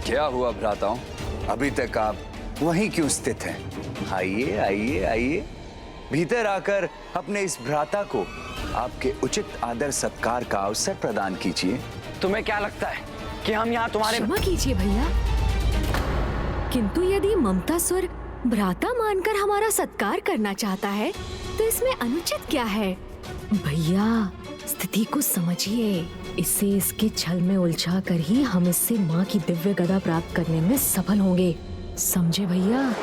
क्या हुआ भ्राताओं, अभी तक आप वहीं क्यों स्थित हैं? आइए आइए आइए, भीतर आकर अपने इस भ्राता को आपके उचित आदर सत्कार का अवसर प्रदान कीजिए। तुम्हें क्या लगता है कि हम यहाँ तुम्हारे... क्षमा कीजिए भैया, किंतु यदि ममतासुर भ्राता मानकर हमारा सत्कार करना चाहता है तो इसमें अनुचित क्या है? भैया स्थिति को समझिए, इससे इसके छल में उलझा कर ही हम इससे माँ की दिव्य गदा प्राप्त करने में सफल होंगे, समझे भैया?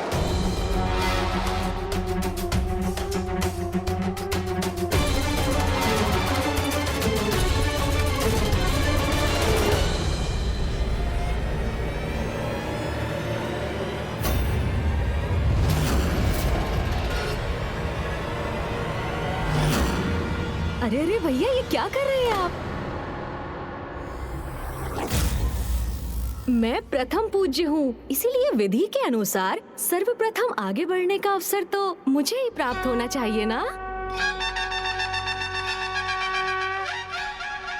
अरे अरे भैया, ये क्या कर रहे हैं आप? मैं प्रथम पूज्य हूँ, इसीलिए विधि के अनुसार सर्वप्रथम आगे बढ़ने का अवसर तो मुझे ही प्राप्त होना चाहिए ना?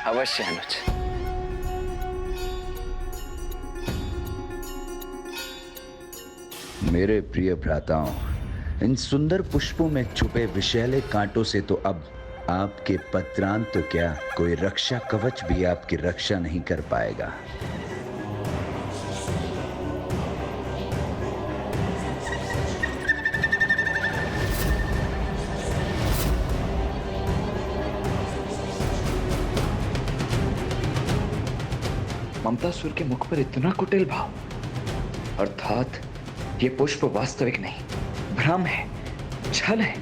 अवश्य अनुज। मेरे प्रिय भ्राताओं, इन सुंदर पुष्पों में छुपे विषैले कांटों से तो अब आपके पत्रांत तो क्या, कोई रक्षा कवच भी आपकी रक्षा नहीं कर पाएगा। ममतासुर के मुख पर इतना कुटिल भाव, अर्थात ये पुष्प वास्तविक नहीं, भ्रम है, छल है।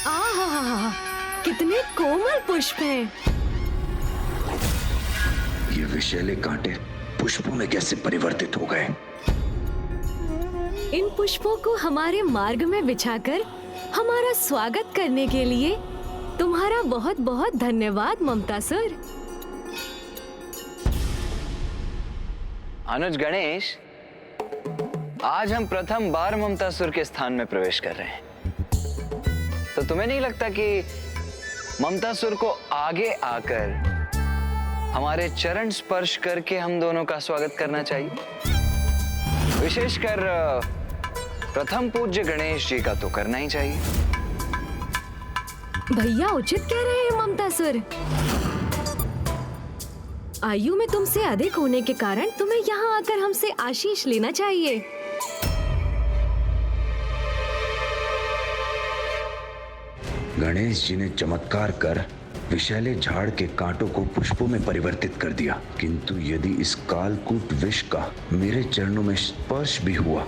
आहा, कितने कोमल पुष्प हैं। ये विषैले कांटे पुष्पों में कैसे परिवर्तित हो गए? इन पुष्पों को हमारे मार्ग में बिछाकर हमारा स्वागत करने के लिए तुम्हारा बहुत बहुत धन्यवाद ममतासुर। अनुज गणेश, आज हम प्रथम बार ममतासुर के स्थान में प्रवेश कर रहे हैं, तो तुम्हें नहीं लगता कि ममतासुर को आगे आकर हमारे चरण स्पर्श करके हम दोनों का स्वागत करना चाहिए? विशेषकर प्रथम पूज्य गणेश जी का तो करना ही चाहिए। भैया उचित कह रहे हैं ममतासुर। आयु में तुमसे अधिक होने के कारण तुम्हें यहाँ आकर हमसे आशीष लेना चाहिए। गणेश जी ने चमत्कार कर विषैले झाड़ के कांटों को पुष्पों में परिवर्तित कर दिया, किंतु यदि इस कालकूट विष का मेरे चरणों में स्पर्श भी हुआ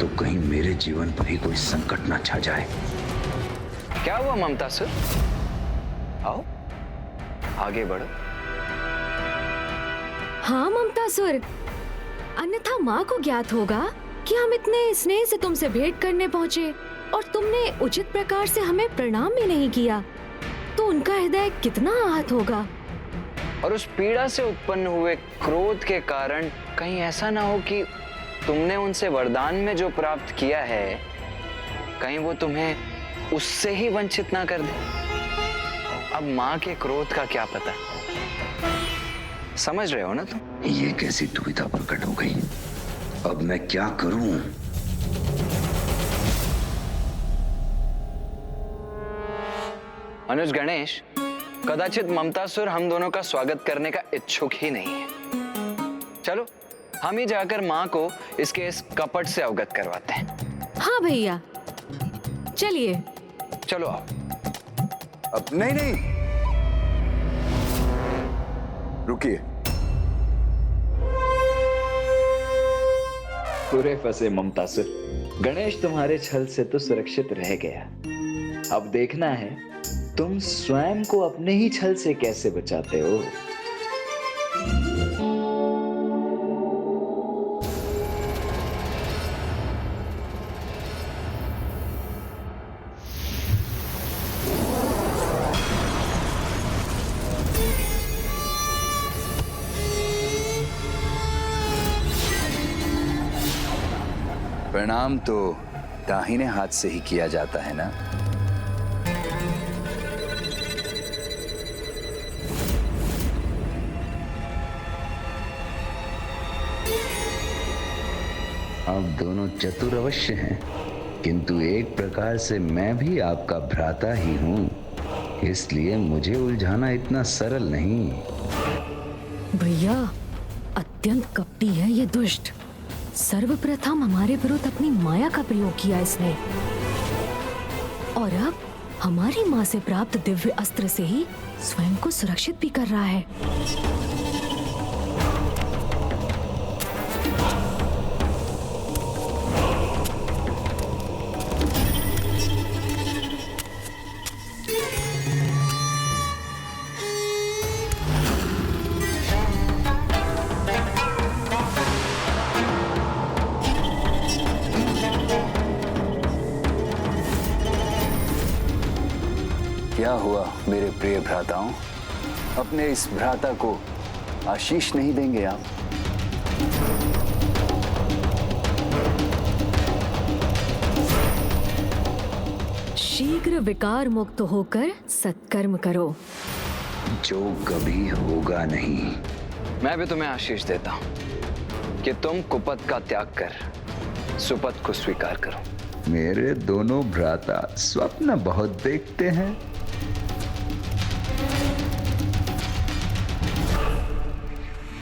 तो कहीं मेरे जीवन पर ही कोई संकट न छा जाए। क्या हुआ ममतासुर? आओ आगे बढ़ो। हाँ ममतासुर, अन्यथा माँ को ज्ञात होगा कि हम इतने स्नेह से तुमसे भेंट करने पहुँचे और तुमने उचित प्रकार से हमें प्रणाम भी नहीं किया, तो उनका हृदय कितना आहत होगा। और उस पीड़ा से उत्पन्न हुए क्रोध के कारण कहीं ऐसा ना हो कि तुमने उनसे वरदान में जो प्राप्त किया है, कहीं वो तुम्हें उससे ही वंचित ना कर दे। अब माँ के क्रोध का क्या पता, समझ रहे हो ना तुम? ये कैसी दुविधा प्रकट हो गई, अब मैं क्या करूं? अनुज गणेश, कदाचित ममतासुर हम दोनों का स्वागत करने का इच्छुक ही नहीं है। चलो हम ही जाकर माँ को इसके इस कपट से अवगत करवाते हैं। हाँ भैया चलिए। चलो आओ। अब नहीं नहीं, रुकिए। पूरे फंसे ममतासुर, गणेश तुम्हारे छल से तो सुरक्षित रह गया। अब देखना है तुम स्वयं को अपने ही छल से कैसे बचाते हो। प्रणाम तो दाहिने हाथ से ही किया जाता है ना। आप दोनों चतुर अवश्य हैं, किंतु एक प्रकार से मैं भी आपका भ्राता ही हूँ, इसलिए मुझे उलझाना इतना सरल नहीं। भैया, अत्यंत कपटी है ये दुष्ट। सर्वप्रथम हमारे विरुद्ध अपनी माया का प्रयोग किया इसने, और अब हमारी माँ से प्राप्त दिव्य अस्त्र से ही स्वयं को सुरक्षित भी कर रहा है। क्या हुआ मेरे प्रिय भ्राताओं, अपने इस भ्राता को आशीष नहीं देंगे आप? शीघ्र विकार मुक्त होकर सत्कर्म करो, जो कभी होगा नहीं। मैं भी तुम्हें आशीष देता हूं कि तुम कुपथ का त्याग कर सुपथ को स्वीकार करो। मेरे दोनों भ्राता स्वप्न बहुत देखते हैं।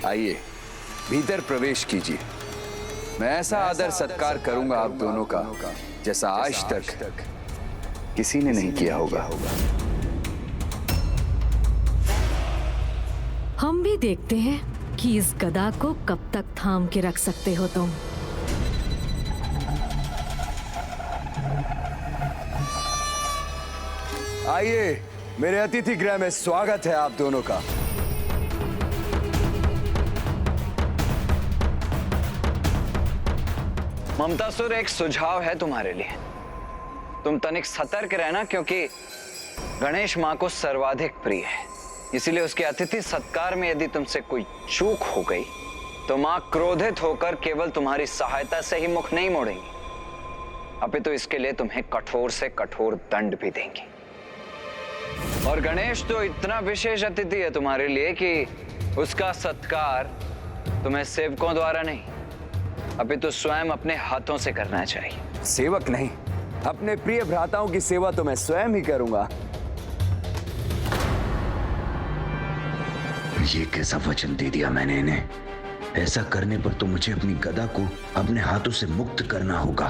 आइए भीतर प्रवेश कीजिए। मैं ऐसा आदर सत्कार करूंगा आप दोनों का जैसा आज तक किसी ने नहीं किया होगा। हम भी देखते हैं कि इस गदा को कब तक थाम के रख सकते हो तुम। आइए, मेरे अतिथि गृह में स्वागत है आप दोनों का। ममतासुर, एक सुझाव है तुम्हारे लिए। तुम तनिक सतर्क रहना, क्योंकि गणेश माँ को सर्वाधिक प्रिय है। इसीलिए उसके अतिथि सत्कार में यदि तुमसे कोई चूक हो गई तो माँ क्रोधित होकर केवल तुम्हारी सहायता से ही मुख नहीं मोड़ेंगी, अपितु इसके लिए तुम्हें कठोर से कठोर दंड भी देंगी। और गणेश तो इतना विशेष अतिथि है तुम्हारे लिए कि उसका सत्कार तुम्हें सेवकों द्वारा नहीं, अपितु स्वयं अपने हाथों से करना चाहिए। सेवक नहीं, अपने प्रिय भ्राताओं की सेवा तो मैं स्वयं ही करूंगा। ये कैसा वचन दे दिया मैंने इन्हें? ऐसा करने पर तो मुझे अपनी गदा को अपने हाथों से मुक्त करना होगा।